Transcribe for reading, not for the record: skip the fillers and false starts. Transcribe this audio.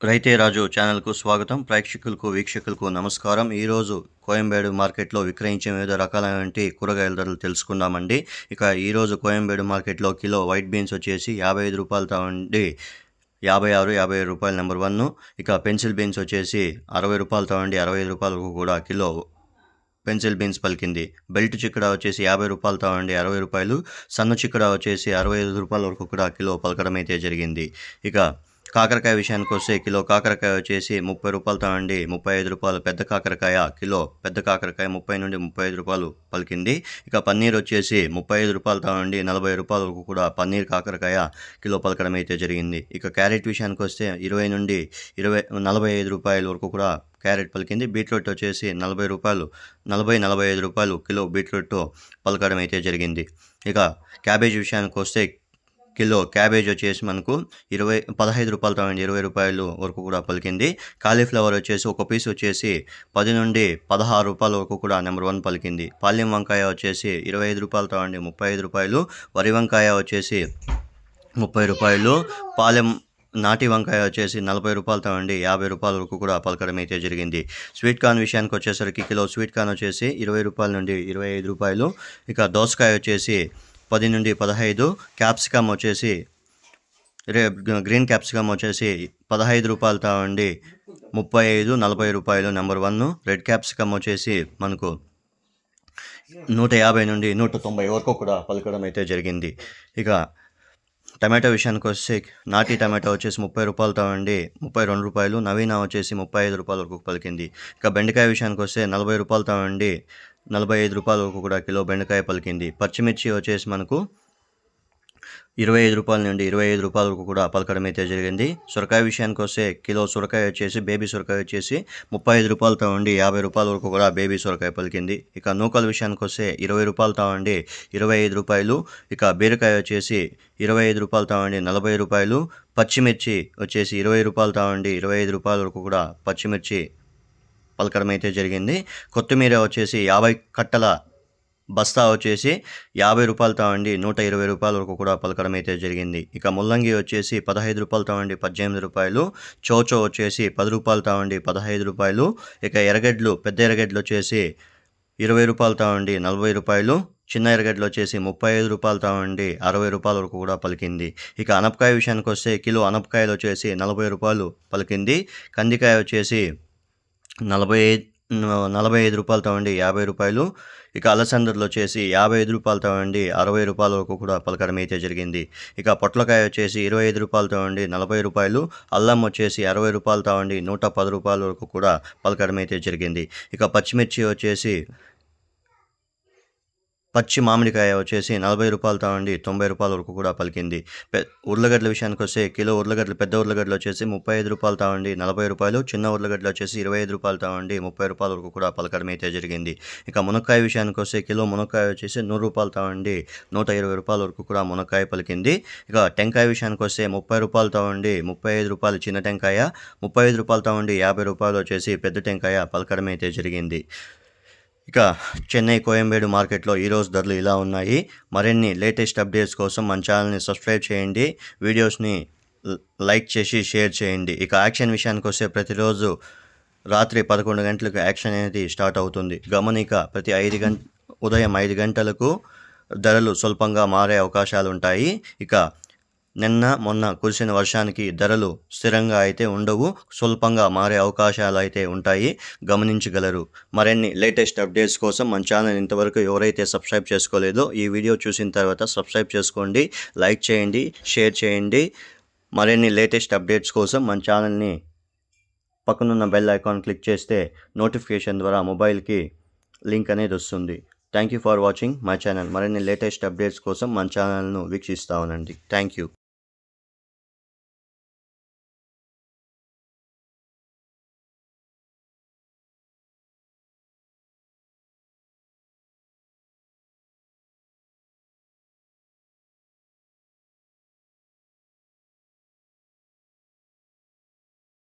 రైతే రాజు ఛానల్కు స్వాగతం. ప్రేక్షకులకు వీక్షకులకు నమస్కారం. ఈరోజు కోయంబేడు మార్కెట్లో విక్రయించే వివిధ రకాలైనటువంటి కూరగాయల ధరలు తెలుసుకుందామండి. ఇక ఈరోజు కోయంబేడు మార్కెట్లో కిలో వైట్ బీన్స్ వచ్చేసి 55 రూపాయలతో ఉండి 56, 57 రూపాయలు నెంబర్ 1. ఇక పెన్సిల్ బీన్స్ వచ్చేసి 60 రూపాయలతో ఉండి 65 రూపాయలకు కూడా కిలో పెన్సిల్ బీన్స్ పలికింది. బెల్ట్ చిక్కడా వచ్చేసి 50 రూపాయలతో ఉండి 60 రూపాయలు, సన్న చిక్కడా వచ్చేసి 65 రూపాయల వరకు కూడా కిలో పలకడం అయితే జరిగింది. ఇక కాకరకాయ విషయానికి వస్తే కిలో కాకరకాయ వచ్చేసి 30 రూపాయలతో అండి 35 రూపాయలు. పెద్ద కాకరకాయ కిలో పెద్ద కాకరకాయ 30 నుండి 35 రూపాయలు పలికింది. ఇక పన్నీర్ వచ్చేసి 35 రూపాయలతో అండి 40 రూపాయల వరకు కూడా పన్నీర్ కాకరకాయ కిలో పలకడం అయితే జరిగింది. ఇక క్యారెట్ విషయానికి వస్తే 20 నుండి 45 రూపాయల వరకు కూడా క్యారెట్ పలికింది. బీట్రూట్ వచ్చేసి 40 రూపాయలు 45 రూపాయలు కిలో బీట్రూట్ పలకడం అయితే జరిగింది. ఇక క్యాబేజ్ విషయానికి వస్తే కిలో క్యాబేజ్ వచ్చేసి మనకు 15 రూపాయలతో 20 రూపాయలు వరకు కూడా పలికింది. కాలీఫ్లవర్ వచ్చేసి ఒక పీస్ వచ్చేసి 10 నుండి 16 రూపాయల వరకు కూడా నెంబర్ 1 పలికింది. పాలెం వంకాయ వచ్చేసి 25 రూపాయలతో 35 రూపాయలు. వరి వంకాయ వచ్చేసి 30 రూపాయలు. పాలెం నాటి వంకాయ వచ్చేసి 40 రూపాయలతో 50 రూపాయల వరకు కూడా పలకడం అయితే జరిగింది. స్వీట్ కార్న్ విషయానికి వచ్చేసరికి కిలో స్వీట్ కార్న్ వచ్చేసి 20 రూపాయల నుండి 25 రూపాయలు. ఇక దోసకాయ వచ్చేసి 10 నుండి 15. క్యాప్సికమ్ వచ్చేసి గ్రీన్ క్యాప్సికమ్ వచ్చేసి 15 రూపాయలతో 35, 40 రూపాయలు నెంబర్ 1. రెడ్ క్యాప్సికమ్ వచ్చేసి మనకు 150 నుండి 190 వరకు కూడా పలకడం అయితే జరిగింది. ఇక టమాటో విషయానికి వస్తే నాటి టమాటో వచ్చేసి 30 రూపాయలతో 32 రూపాయలు. నవీనా వచ్చేసి 35 రూపాయల వరకు పలికింది. ఇక బెండకాయ విషయానికి వస్తే 40 రూపాయలతో 45 రూపాయల వరకు కూడా కిలో బెండకాయ పలికింది. పచ్చిమిర్చి వచ్చేసి మనకు 25 రూపాయల నుండి 25 రూపాయల వరకు కూడా పలకడం అయితే జరిగింది. సొరకాయ విషయానికి వస్తే కిలో సొరకాయ వచ్చేసి బేబీ సొరకాయ వచ్చేసి 35 రూపాయలతో 50 రూపాయల వరకు కూడా బేబీ సొరకాయ పలికింది. ఇక నూకల విషయానికి వస్తే 20 రూపాయలతో 25 రూపాయలు. ఇక బీరకాయ వచ్చేసి 25 రూపాయలతో 40 రూపాయలు. పచ్చిమిర్చి వచ్చేసి 20 రూపాయలతో 25 రూపాయల వరకు కూడా పచ్చిమిర్చి పలకడం అయితే జరిగింది. కొత్తిమీర వచ్చేసి 50 కట్టల బస్తా వచ్చేసి 50 రూపాయలతో 120 రూపాయల వరకు కూడా పలకడం అయితే జరిగింది. ఇక ముల్లంగి వచ్చేసి 15 రూపాయలతో 18 రూపాయలు. చోచో వచ్చేసి 10 రూపాయలతో 15 రూపాయలు. ఇక ఎర్రగడ్డలు పెద్ద ఎర్రగడ్డలు వచ్చేసి 20 రూపాయలతో 40 రూపాయలు. చిన్న ఎర్రగడ్డలు వచ్చేసి 35 రూపాయలతో 60 రూపాయల వరకు కూడా పలికింది. ఇక అనపకాయ విషయానికి వస్తే కిలో అనపకాయలు వచ్చేసి 40 రూపాయలు పలికింది. కందికాయ వచ్చేసి 45 రూపాయలతో 50 రూపాయలు. ఇక అలసందలు వచ్చేసి 55 రూపాయలతో 60 రూపాయల వరకు కూడా పలకడం అయితే జరిగింది. ఇక పొట్లకాయ వచ్చేసి 25 రూపాయలతో 40 రూపాయలు. అల్లం వచ్చేసి 60 రూపాయలతో 110 రూపాయల వరకు కూడా పలకడం అయితే జరిగింది. ఇక పచ్చిమిర్చి వచ్చేసి పచ్చి మామిడికాయ వచ్చేసి 40 రూపాయలతో 90 రూపాయల వరకు కూడా పలికింది. ఉర్లగడ్డల విషయానికి వస్తే కిలో ఉర్లగడ్డలు పెద్ద ఉర్లగడ్డలు వచ్చేసి 35 రూపాయలతో 40 రూపాయలు. చిన్న ఉర్లగడ్డలు వచ్చేసి 25 రూపాయలతో 30 రూపాయల వరకు కూడా పలకడం అయితే జరిగింది. ఇక మునక్కాయ విషయానికి వస్తే కిలో మునక్కాయ వచ్చేసి 100 రూపాయలతో 120 రూపాయల వరకు కూడా మునక్కాయ పలికింది. ఇక టెంకాయ విషయానికి వస్తే 30 రూపాయలతో 35 రూపాయలు చిన్న టెంకాయ, 35 రూపాయలతో 50 రూపాయలు వచ్చేసి పెద్ద టెంకాయ పలకడం అయితే జరిగింది. ఇక చెన్నై కోయంబేడు మార్కెట్లో ఈరోజు ధరలు ఇలా ఉన్నాయి. మరిన్ని లేటెస్ట్ అప్డేట్స్ కోసం మన ఛానల్ని సబ్స్క్రైబ్ చేయండి. వీడియోస్ని లైక్ చేసి షేర్ చేయండి. ఇక యాక్షన్ విషయానికి వస్తే ప్రతిరోజు రాత్రి 11 గంటలకు యాక్షన్ అనేది స్టార్ట్ అవుతుంది. గమనిక ప్రతి ఉదయం 5 గంటలకు ధరలు స్వల్పంగా మారే అవకాశాలు ఉంటాయి. ఇక నిన్న మొన్న కురిసిన వర్షానికి ధరలు స్థిరంగా అయితే ఉండవు, స్వల్పంగా మారే అవకాశాలు అయితే ఉంటాయి, గమనించగలరు. మరిన్ని లేటెస్ట్ అప్డేట్స్ కోసం మన ఛానల్ ఇంతవరకు ఎవరైతే సబ్స్క్రైబ్ చేసుకోలేదో ఈ వీడియో చూసిన తర్వాత సబ్స్క్రైబ్ చేసుకోండి, లైక్ చేయండి, షేర్ చేయండి. మరిన్ని లేటెస్ట్ అప్డేట్స్ కోసం మన ఛానల్ని పక్కనున్న బెల్ ఐకాన్ క్లిక్ చేస్తే నోటిఫికేషన్ ద్వారా మొబైల్కి లింక్ అనేది వస్తుంది. Thank you for watching my channel. మరిన్ని లేటెస్ట్ అప్డేట్స్ కోసం మన ఛానల్ను వీక్షిస్తూ ఉండండి. Thank you.